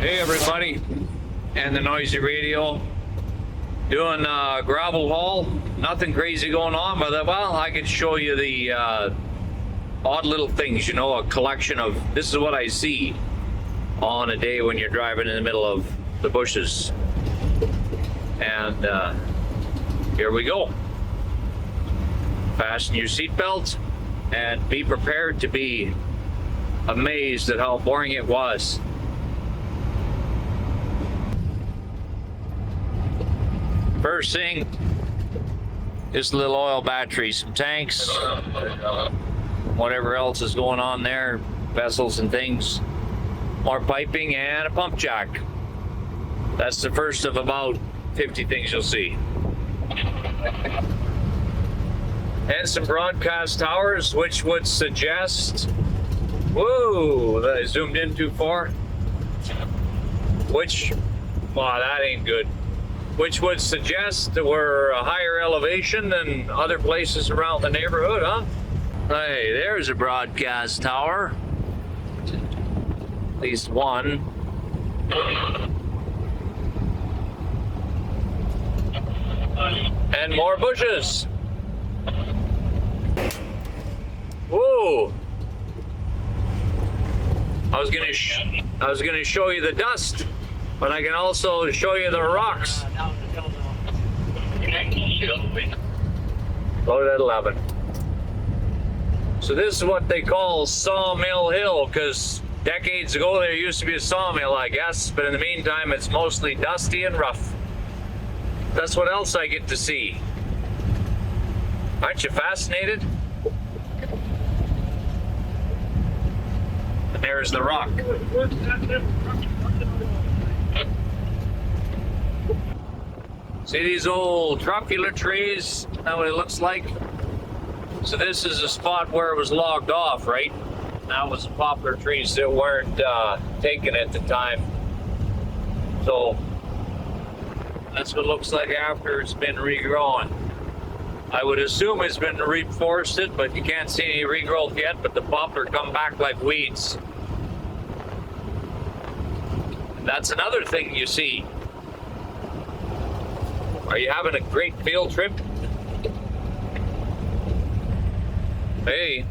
Hey everybody, and the noisy radio. Doing gravel haul. Nothing crazy going on, but well, I can show you the odd little things, you know, a collection of, this is what I see on a day when you're driving in the middle of the bushes. And here we go. Fasten your seatbelt and be prepared to be amazed at how boring it was. First thing, this little oil battery, some tanks, whatever else is going on there, vessels and things, more piping, and a pump jack. That's the first of about 50 things you'll see. And some broadcast towers, which would suggest, whoa, I zoomed in too far. Which, wow, that ain't good. Which would suggest that we're a higher elevation than other places around the neighborhood, huh? Hey, there's a broadcast tower. At least one. And more bushes. Whoa! I was gonna show you the dust, but I can also show you the rocks. Loaded at 11. So this is what they call Sawmill Hill, because decades ago there used to be a sawmill, I guess, but in the meantime it's mostly dusty and rough. That's what else I get to see. Aren't you fascinated? And there's the rock. See these old truffula trees? That's what it looks like. So this is a spot where it was logged off, right? That was poplar trees that weren't taken at the time. So that's what it looks like after it's been regrown. I would assume it's been reforested, but you can't see any regrowth yet, but the poplar come back like weeds. And that's another thing you see. Are you having a great field trip? Hey,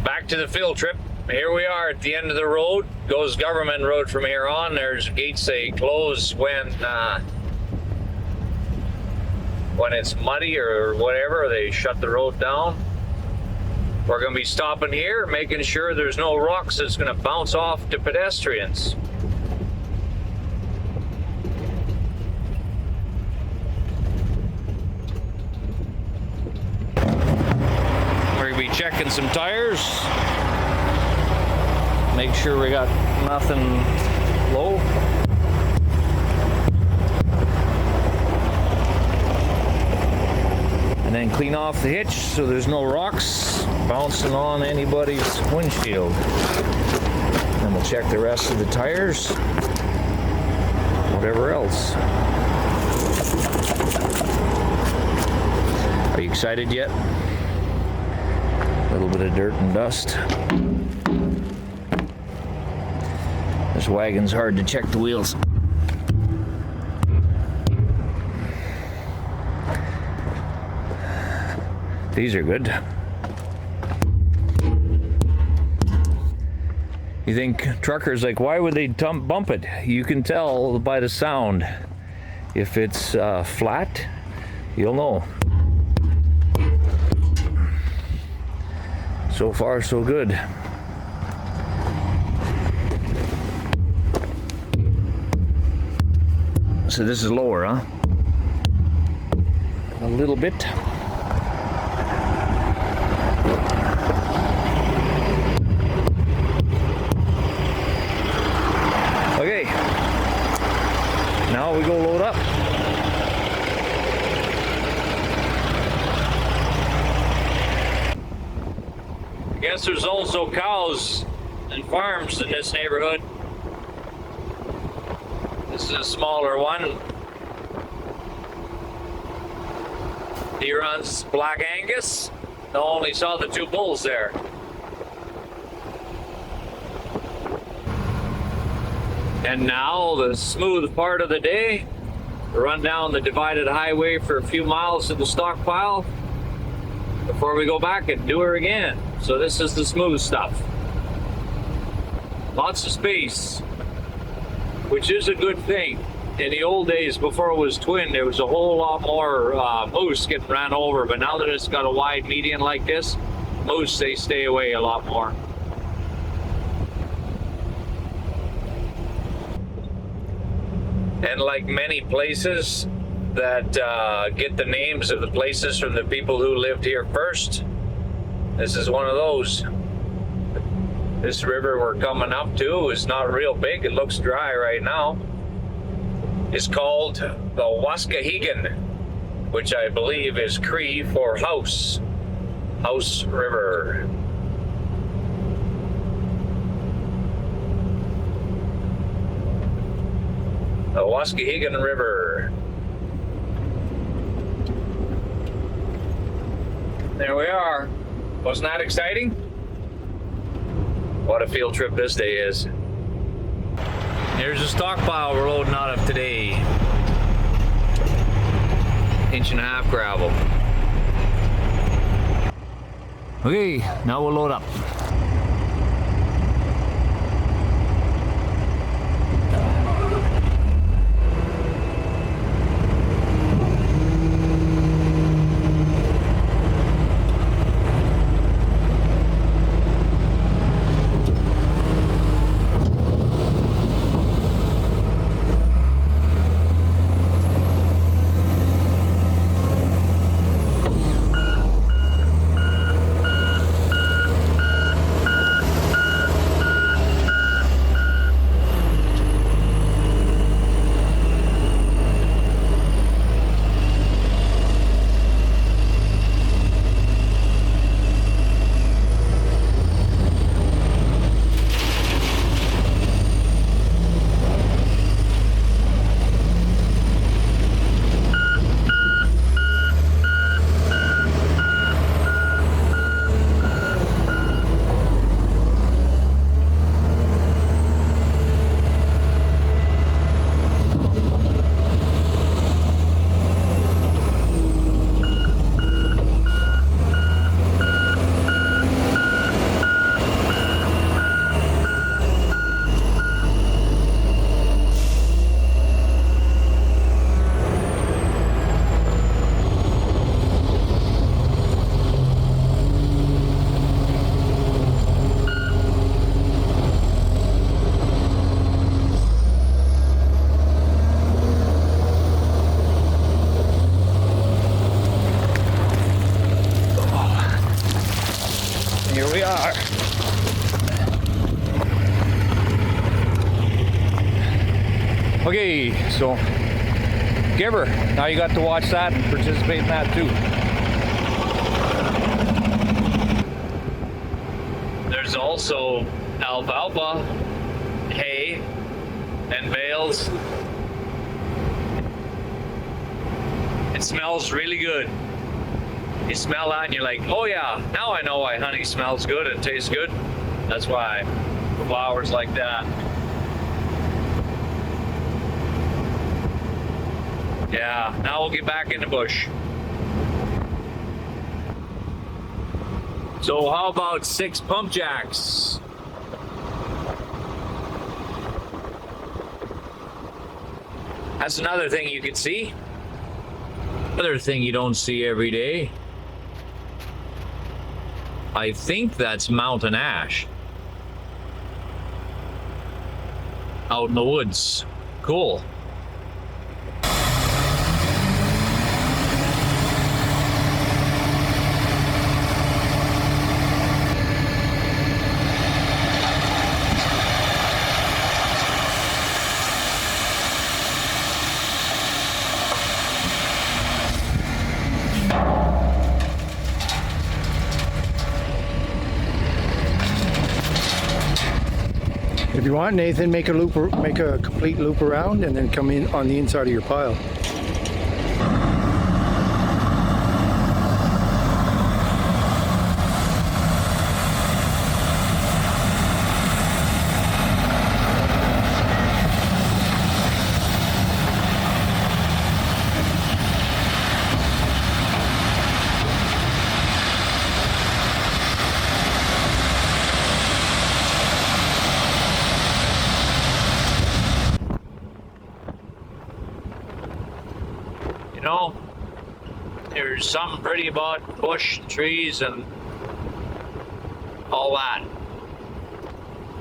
back to the field trip. Here we are at the end of the road. Goes government road from here on. There's gates they close when it's muddy or whatever. They shut the road down. We're going to be stopping here, making sure there's no rocks that's going to bounce off to pedestrians. Checking some tires, make sure we got nothing low. And then clean off the hitch so there's no rocks bouncing on anybody's windshield. And we'll check the rest of the tires, whatever else. Are you excited yet? A little bit of dirt and dust. This wagon's hard to check the wheels. These are good. You think truckers, like, why would they bump it? You can tell by the sound. If it's flat, you'll know. So far, so good. So this is lower, huh? A little bit. Okay. Now we go load up. I guess there's also cows and farms in this neighborhood. This is a smaller one. He runs Black Angus. I only saw the two bulls there. And now the smooth part of the day, run down the divided highway for a few miles to the stockpile before we go back and do her again. So this is the smooth stuff. Lots of space, which is a good thing. In the old days, before it was twin, there was a whole lot more moose getting ran over, but now that it's got a wide median like this, moose, they stay away a lot more. And like many places that get the names of the places from the people who lived here first, this is one of those. This river we're coming up to is not real big. It looks dry right now. It's called the Waskahegan, which I believe is Cree for house. House River. The Waskahegan River. There we are. Wasn't that exciting? What a field trip this day is. Here's the stockpile we're loading out of today. 1.5 inch gravel. Okay, now we'll load up. Okay, so Giver, now you got to watch that and participate in that too. There's also alfalfa, hay, and bales. It smells really good. You smell that and you're like, oh yeah, now I know why honey smells good and tastes good. That's why flowers like that. Yeah, now we'll get back in the bush. So how about 6 pump jacks? That's another thing you can see. Another thing you don't see every day. I think that's mountain ash. Out in the woods. Cool. If you want, Nathan, make a complete loop around and then come in on the inside of your pile. there's something pretty about bush, trees, and all that.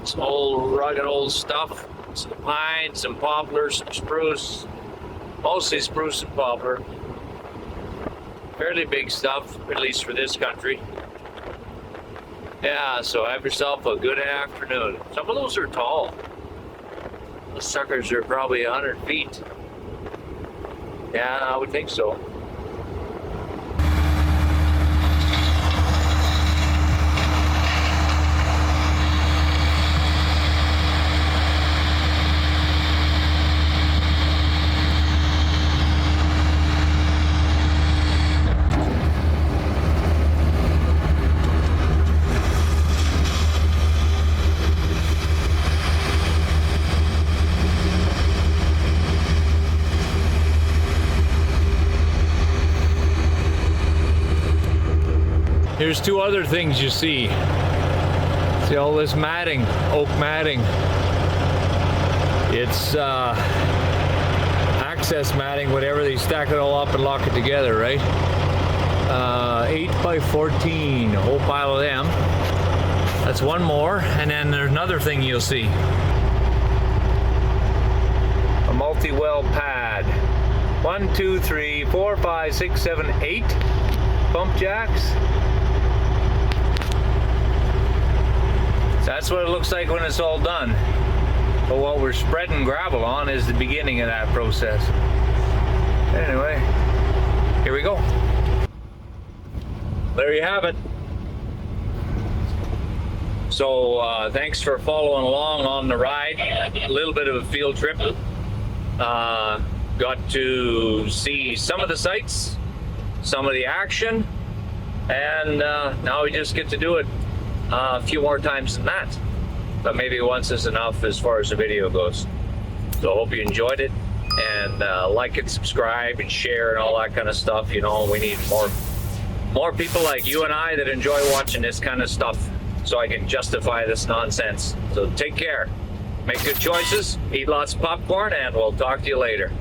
Some old, rugged old stuff. Some pine, some poplar, some spruce. Mostly spruce and poplar. Fairly big stuff, at least for this country. Yeah, so have yourself a good afternoon. Some of those are tall. The suckers are probably 100 feet. Yeah, I would think so. Here's two other things you see. See all this matting, oak matting. It's access matting, whatever. They stack it all up and lock it together, right? 8 by 14, a whole pile of them. That's one more, and then there's another thing you'll see. A multi-well pad. 1, 2, 3, 4, 5, 6, 7, 8 pump jacks. That's what it looks like when it's all done. But what we're spreading gravel on is the beginning of that process. Anyway, here we go. There you have it. So thanks for following along on the ride. A little bit of a field trip. Got to see some of the sights, some of the action, and now we just get to do it a few more times than that, but maybe once is enough as far as the video goes. So I hope you enjoyed it, and like and subscribe and share and all that kind of stuff. You know, we need more people like you and I that enjoy watching this kind of stuff, so I can justify this nonsense. So take care, make good choices, eat lots of popcorn, and we'll talk to you later.